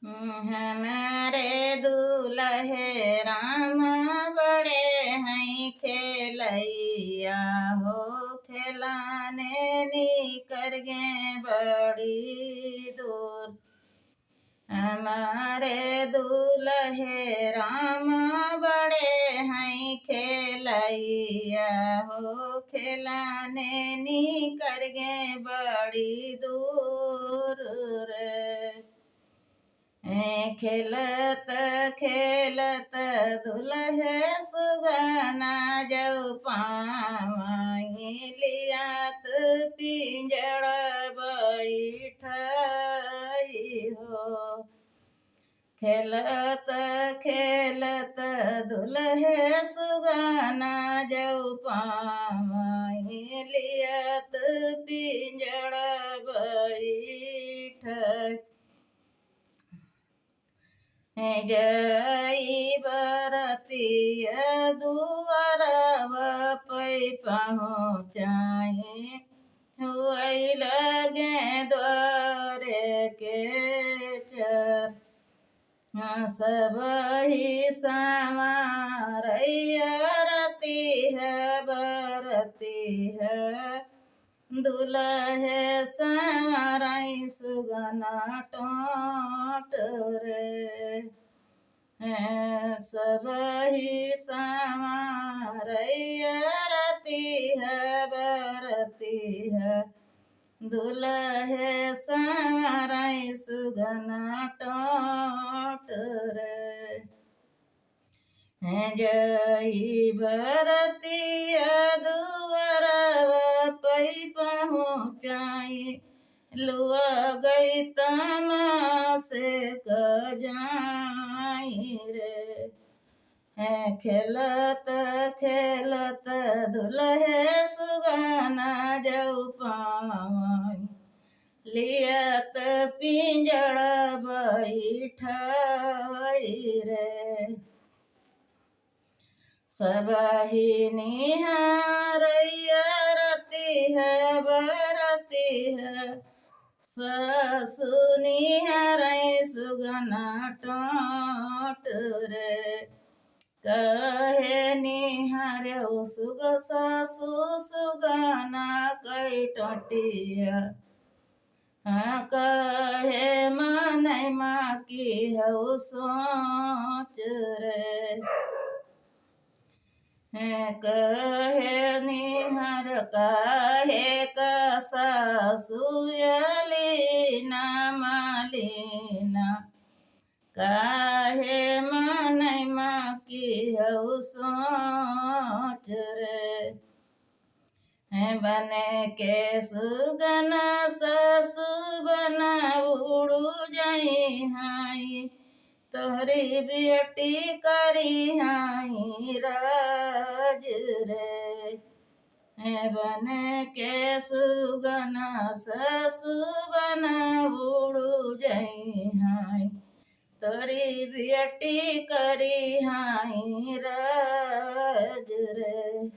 हमारे दूल्हे राम बड़े हैं खेलैया हो, खिलाने निकर गे बड़ी दूर। हमारे दूल्हे राम बड़े हैं खेलैया हो, खिलाने निकर गे बड़ी दूर रे। खेलत खेलत दुल्हे सुगना जौ पावई, लियात पिंजड़ बैठाई हो। खेलत खेलत दुल्हे सुगना जौ पावई, लियात पिंजड़ बैठाई। जई बरतिया दुआरव पै पहुँचाई, हुई लगे द्वारे के चर। सबही संवारैया रती है बरती है, दुल्हे संवराई सुगना टोट रे। सबही संवरैया रती है बरती है, दुल्हे संवराई सुगना टोट रे। जई बरतिया दुआरव पै पहुँचाई, लुआ गई तमासे क जाई रे। खेलत खेलत दुल्हे सुगना जौ पावई, लियत पिंजड़ बैठाई रे। सबही निहारैया रती है बरती है, ससु निहारै सुगना टोट रे। कहे निहार्यो सुग ससु सुगना कै टोटिया, कहे मनै माकी हौ सोच रे। कहे निहार कहे सासुयलीना मालिना, काहे मनै माकी हौ सोच रे। बने के सुगना ससु बना उड़ू जाई हाई, तोहरी बेटी करी हाई राज रे। बन के सुगना ससु बना उड़ू जाई हाई, तोरी बेटी करी हाई राज रे।